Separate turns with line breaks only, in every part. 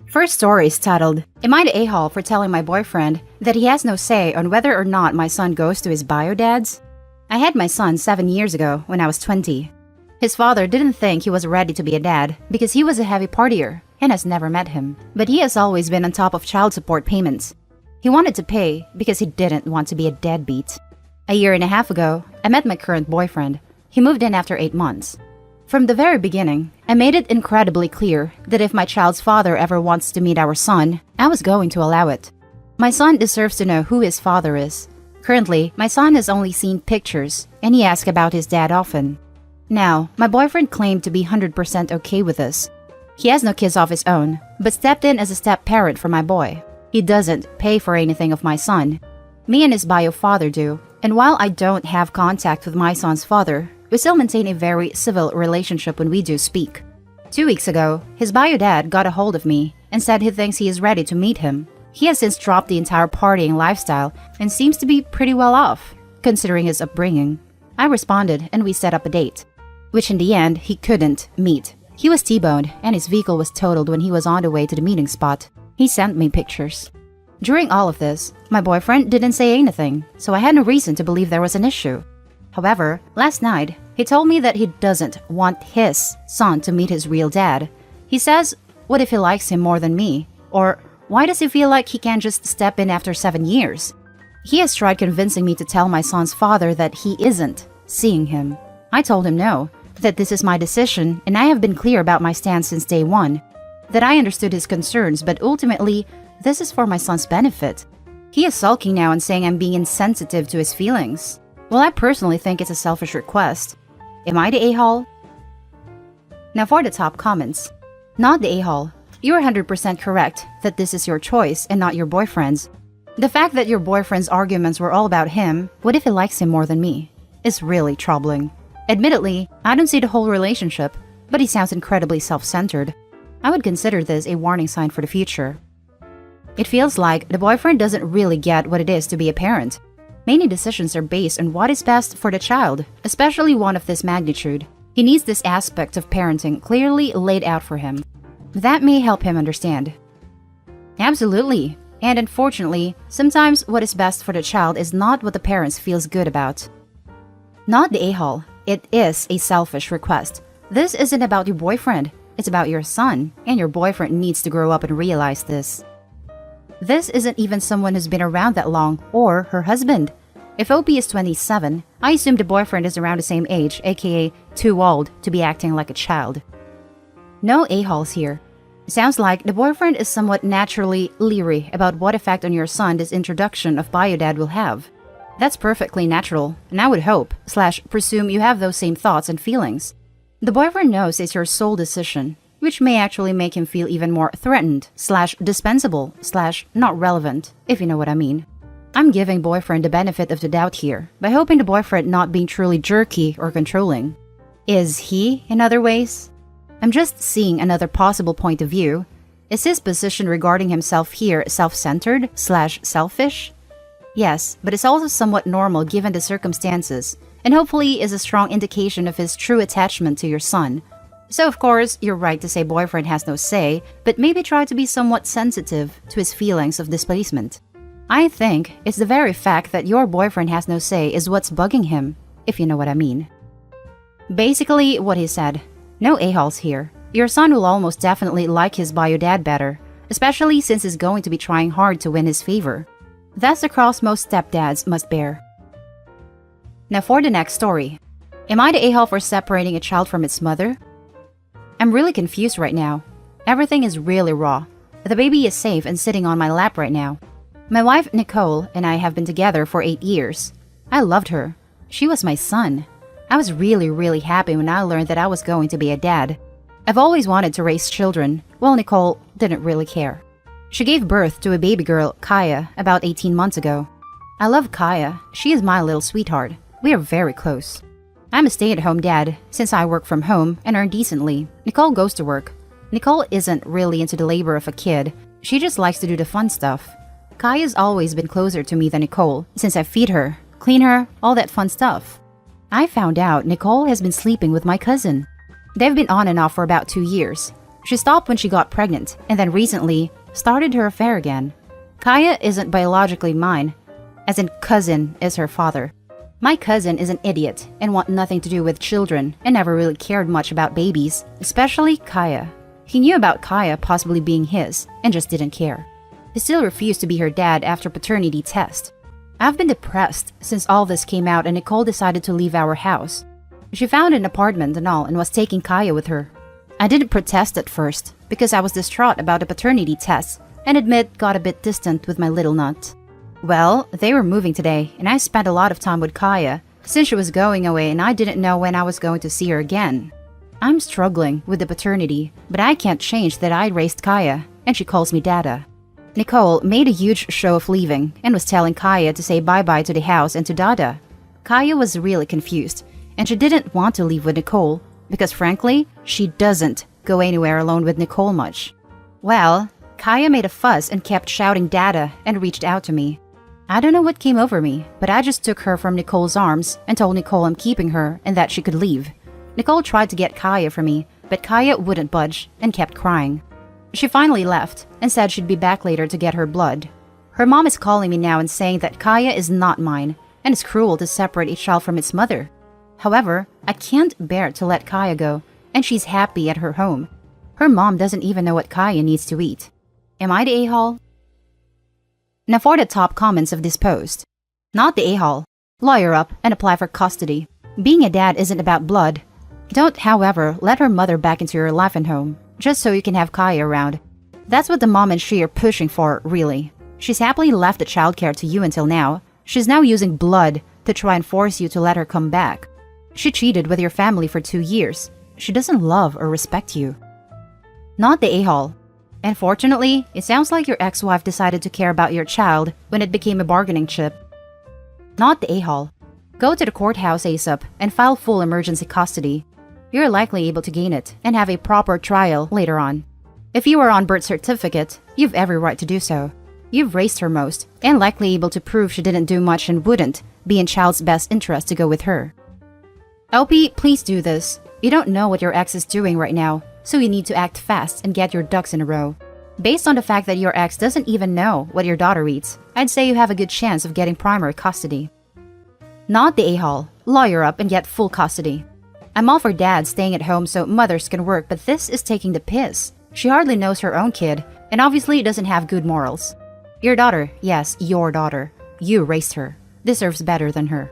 First story is titled, Am I the a-hole for telling my boyfriend that he has no say on whether or not my son goes to his bio dads? I had my son 7 years ago when I was 20. His father didn't think he was ready to be a dad because he was a heavy partier and has never met him. But he has always been on top of child support payments. He wanted to pay because he didn't want to be a deadbeat. A year and a half ago, I met my current boyfriend. He moved in after 8 months. From the very beginning, I made it incredibly clear that if my child's father ever wants to meet our son, I was going to allow it. My son deserves to know who his father is. Currently, my son has only seen pictures, and he asks about his dad often. Now, my boyfriend claimed to be 100% okay with this. He has no kids of his own, but stepped in as a step-parent for my boy. He doesn't pay for anything of my son. Me and his bio father do, and while I don't have contact with my son's father, we still maintain a very civil relationship when we do speak. 2 weeks ago, his bio dad got a hold of me and said he thinks he is ready to meet him. He has since dropped the entire partying lifestyle and seems to be pretty well off, considering his upbringing. I responded and we set up a date, which in the end he couldn't meet. He was T-boned and his vehicle was totaled when he was on the way to the meeting spot. He sent me pictures. During all of this, my boyfriend didn't say anything, so I had no reason to believe there was an issue. However, last night, he told me that he doesn't want his son to meet his real dad. He says, what if he likes him more than me? Or, why does he feel like he can't just step in after 7 years? He has tried convincing me to tell my son's father that he isn't seeing him. I told him no, that this is my decision and I have been clear about my stance since day one. That I understood his concerns, but ultimately, this is for my son's benefit. He is sulking now and saying I'm being insensitive to his feelings. Well, I personally think it's a selfish request. Am I the a-hole? Now for the top comments. Not the a-hole. You are 100% correct that this is your choice and not your boyfriend's. The fact that your boyfriend's arguments were all about him, what if he likes him more than me, is really troubling. Admittedly, I don't see the whole relationship, but he sounds incredibly self-centered. I would consider this a warning sign for the future. It feels like the boyfriend doesn't really get what it is to be a parent. Many decisions are based on what is best for the child, especially one of this magnitude. He needs this aspect of parenting clearly laid out for him. That may help him understand. Absolutely. And unfortunately, sometimes what is best for the child is not what the parents feels good about. Not the a-hole. It is a selfish request. This isn't about your boyfriend. It's about your son, and your boyfriend needs to grow up and realize this. This isn't even someone who's been around that long, or her husband. If OP is 27, I assume the boyfriend is around the same age, aka too old to be acting like a child. No a-holes here. Sounds like the boyfriend is somewhat naturally leery about what effect on your son this introduction of biodad will have. That's perfectly natural, and I would hope, presume you have those same thoughts and feelings. The boyfriend knows it's your sole decision, which may actually make him feel even more threatened, dispensable, not relevant, if you know what I mean. I'm giving boyfriend the benefit of the doubt here, by hoping the boyfriend not being truly jerky or controlling. Is he, in other ways? I'm just seeing another possible point of view. Is his position regarding himself here self-centered, selfish? Yes, but it's also somewhat normal given the circumstances, and hopefully is a strong indication of his true attachment to your son. So of course, you're right to say boyfriend has no say, but maybe try to be somewhat sensitive to his feelings of displacement. I think it's the very fact that your boyfriend has no say is what's bugging him, if you know what I mean. Basically, what he said, no a-holes here. Your son will almost definitely like his bio dad better, especially since he's going to be trying hard to win his favor. That's the cross most stepdads must bear. Now for the next story. Am I the a-hole for separating a child from its mother? I'm really confused right now. Everything is really raw. The baby is safe and sitting on my lap right now. My wife, Nicole, and I have been together for 8 years. I loved her. She was my son. I was really happy when I learned that I was going to be a dad. I've always wanted to raise children. Well, Nicole didn't really care. She gave birth to a baby girl, Kaya, about 18 months ago. I love Kaya. She is my little sweetheart. We are very close. I'm a stay-at-home dad, since I work from home and earn decently. Nicole goes to work. Nicole isn't really into the labor of a kid. She just likes to do the fun stuff. Kaya's always been closer to me than Nicole, since I feed her, clean her, all that fun stuff. I found out Nicole has been sleeping with my cousin. They've been on and off for about 2 years. She stopped when she got pregnant and then recently started her affair again. Kaya isn't biologically mine, as in cousin is her father. My cousin is an idiot and want nothing to do with children and never really cared much about babies, especially Kaya. He knew about Kaya possibly being his and just didn't care. He still refused to be her dad after paternity test. I've been depressed since all this came out and Nicole decided to leave our house. She found an apartment and all and was taking Kaya with her. I didn't protest at first because I was distraught about the paternity test and admit got a bit distant with my little nut. Well, they were moving today and I spent a lot of time with Kaya since she was going away and I didn't know when I was going to see her again. I'm struggling with the paternity, but I can't change that I raised Kaya and she calls me Dada. Nicole made a huge show of leaving and was telling Kaya to say bye-bye to the house and to Dada. Kaya was really confused and she didn't want to leave with Nicole because frankly, she doesn't go anywhere alone with Nicole much. Well, Kaya made a fuss and kept shouting Dada and reached out to me. I don't know what came over me, but I just took her from Nicole's arms and told Nicole I'm keeping her and that she could leave. Nicole tried to get Kaya from me, but Kaya wouldn't budge and kept crying. She finally left and said she'd be back later to get her blood. Her mom is calling me now and saying that Kaya is not mine and it's cruel to separate a child from its mother. However, I can't bear to let Kaya go and she's happy at her home. Her mom doesn't even know what Kaya needs to eat. Am I the a-hole? Now for the top comments of this post. Not the a-hole. Lawyer up and apply for custody. Being a dad isn't about blood. Don't, however, let her mother back into your life and home, just so you can have Kaya around. That's what the mom and she are pushing for, really. She's happily left the childcare to you until now. She's now using blood to try and force you to let her come back. She cheated with your family for 2 years. She doesn't love or respect you. Not the a-hole. Unfortunately, it sounds like your ex-wife decided to care about your child when it became a bargaining chip. Not the a-hole. Go to the courthouse ASAP and file full emergency custody. You're likely able to gain it and have a proper trial later on. If you are on birth certificate, you've every right to do so. You've raised her most and likely able to prove she didn't do much and wouldn't be in child's best interest to go with her. LP, please do this. You don't know what your ex is doing right now, so you need to act fast and get your ducks in a row. Based on the fact that your ex doesn't even know what your daughter eats, I'd say you have a good chance of getting primary custody. Not the a-hole. Lawyer up and get full custody. I'm all for dads staying at home so mothers can work, but this is taking the piss. She hardly knows her own kid, and obviously doesn't have good morals. Your daughter, yes, your daughter. You raised her. Deserves better than her.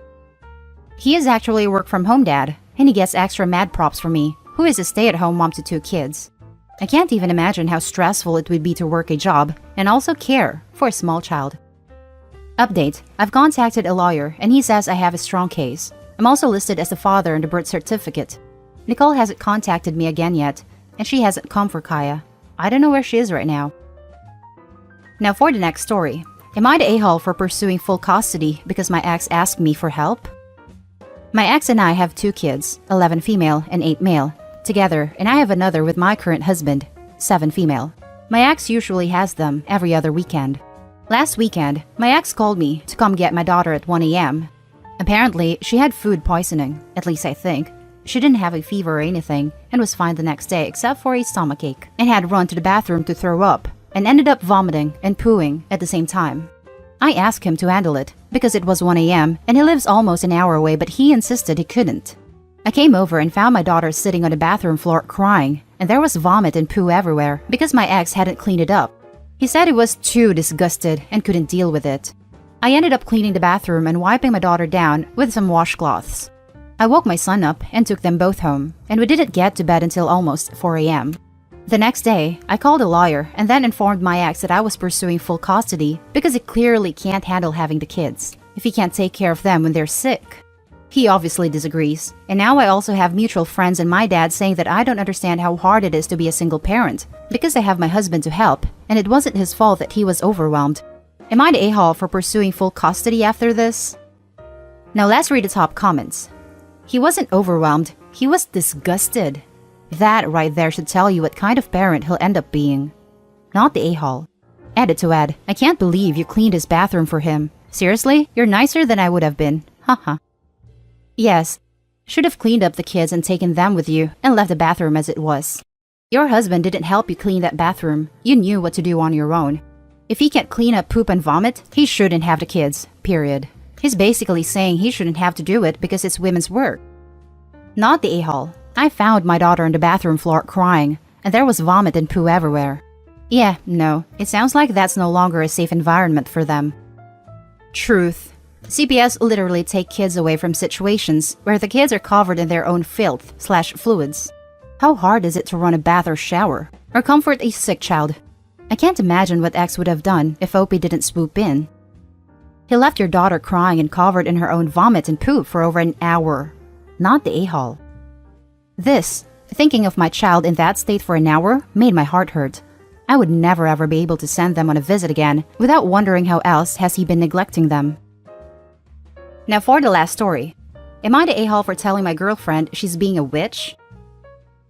He is actually a work-from-home dad, and he gets extra mad props from me, who is a stay-at-home mom to 2 kids. I can't even imagine how stressful it would be to work a job and also care for a small child. Update. I've contacted a lawyer, and he says I have a strong case. I'm also listed as the father in the birth certificate. Nicole hasn't contacted me again yet, and she hasn't come for Kaya. I don't know where she is right now. Now for the next story. Am I the a-hole for pursuing full custody because my ex asked me for help? My ex and I have 2 kids, 11 female and 8 male, together, and I have another with my current husband, 7 female. My ex usually has them every other weekend. Last weekend, my ex called me to come get my daughter at 1 a.m. Apparently, she had food poisoning, at least I think. She didn't have a fever or anything and was fine the next day except for a stomachache and had run to the bathroom to throw up and ended up vomiting and pooing at the same time. I asked him to handle it because it was 1 a.m. and he lives almost an hour away, but he insisted he couldn't. I came over and found my daughter sitting on the bathroom floor crying, and there was vomit and poo everywhere because my ex hadn't cleaned it up. He said he was too disgusted and couldn't deal with it. I ended up cleaning the bathroom and wiping my daughter down with some washcloths. I woke my son up and took them both home, and we didn't get to bed until almost 4 a.m. The next day, I called a lawyer and then informed my ex that I was pursuing full custody because he clearly can't handle having the kids if he can't take care of them when they're sick. He obviously disagrees, and now I also have mutual friends and my dad saying that I don't understand how hard it is to be a single parent because I have my husband to help, and it wasn't his fault that he was overwhelmed. Am I the a-hole for pursuing full custody after this? Now let's read the top comments. He wasn't overwhelmed, he was disgusted. That right there should tell you what kind of parent he'll end up being. Not the a-hole. Edit to add, I can't believe you cleaned his bathroom for him. Seriously, you're nicer than I would have been. Haha. Yes, should have cleaned up the kids and taken them with you and left the bathroom as it was. Your husband didn't help you clean that bathroom. You knew what to do on your own. If he can't clean up poop and vomit, he shouldn't have the kids, period. He's basically saying he shouldn't have to do it because it's women's work. Not the a-hole. I found my daughter on the bathroom floor crying, and there was vomit and poo everywhere. Yeah, no, it sounds like that's no longer a safe environment for them. Truth. CPS literally take kids away from situations where the kids are covered in their own filth/fluids. How hard is it to run a bath or shower, or comfort a sick child? I can't imagine what X would have done if Opie didn't swoop in. He left your daughter crying and covered in her own vomit and poop for over an hour. Not the a-hole. This, thinking of my child in that state for an hour, made my heart hurt. I would never ever be able to send them on a visit again without wondering how else has he been neglecting them. Now for the last story. Am I the a-hole for telling my girlfriend she's being a witch?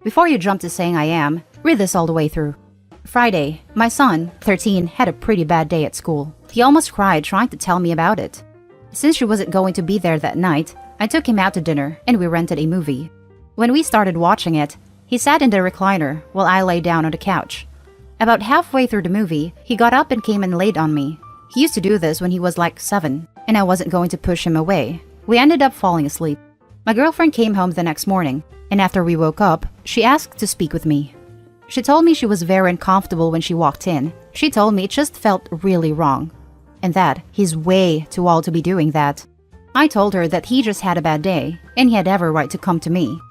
Before you jump to saying I am, read this all the way through. Friday, my son, 13, had a pretty bad day at school. He almost cried trying to tell me about it. Since she wasn't going to be there that night, I took him out to dinner and we rented a movie. When we started watching it, he sat in the recliner while I lay down on the couch. About halfway through the movie, he got up and came and laid on me. He used to do this when he was like 7, and I wasn't going to push him away. We ended up falling asleep. My girlfriend came home the next morning, and after we woke up, she asked to speak with me. She told me she was very uncomfortable when she walked in. She told me it just felt really wrong, and that he's way too old to be doing that. I told her that he just had a bad day, and he had every right to come to me.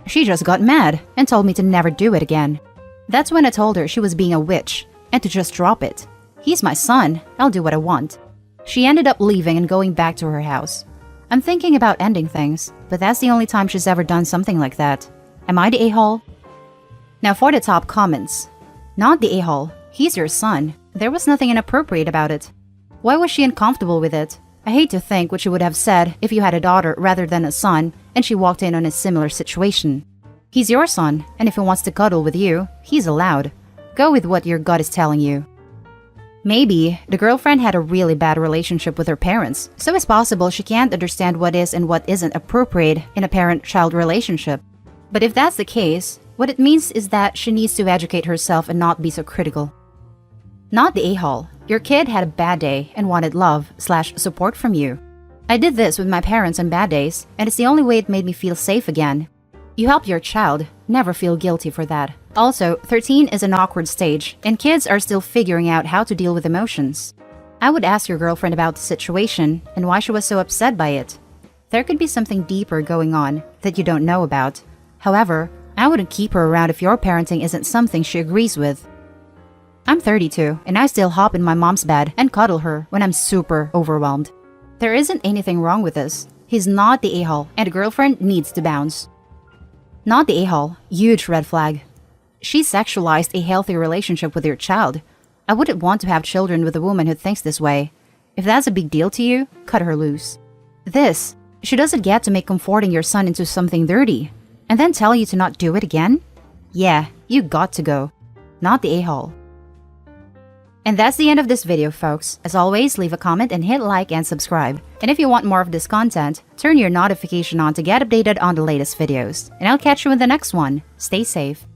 She just got mad and told me to never do it again. That's when I told her she was being a witch and to just drop it. He's my son, I'll do what I want. She ended up leaving and going back to her house. I'm thinking about ending things, but that's the only time she's ever done something like that. Am I the a-hole? Now for the top comments. Not the a-hole, he's your son. There was nothing inappropriate about it. Why was she uncomfortable with it? I hate to think what she would have said if you had a daughter rather than a son and she walked in on a similar situation. He's your son, and if he wants to cuddle with you, he's allowed. Go with what your gut is telling you. Maybe the girlfriend had a really bad relationship with her parents, so it's possible she can't understand what is and what isn't appropriate in a parent-child relationship. But if that's the case, what it means is that she needs to educate herself and not be so critical. Not the a-hole. Your kid had a bad day and wanted love/support from you. I did this with my parents on bad days, and it's the only way it made me feel safe again. You help your child, never feel guilty for that. Also, 13 is an awkward stage, and kids are still figuring out how to deal with emotions. I would ask your girlfriend about the situation and why she was so upset by it. There could be something deeper going on that you don't know about. However, I wouldn't keep her around if your parenting isn't something she agrees with. I'm 32, and I still hop in my mom's bed and cuddle her when I'm super overwhelmed. There isn't anything wrong with this. He's not the a-hole, and a girlfriend needs to bounce. Not the a-hole, huge red flag. She sexualized a healthy relationship with your child. I wouldn't want to have children with a woman who thinks this way. If that's a big deal to you, cut her loose. This, she doesn't get to make comforting your son into something dirty, and then tell you to not do it again? Yeah, you got to go. Not the a-hole. And that's the end of this video, folks. As always, leave a comment and hit like and subscribe. And if you want more of this content, turn your notification on to get updated on the latest videos. And I'll catch you in the next one. Stay safe.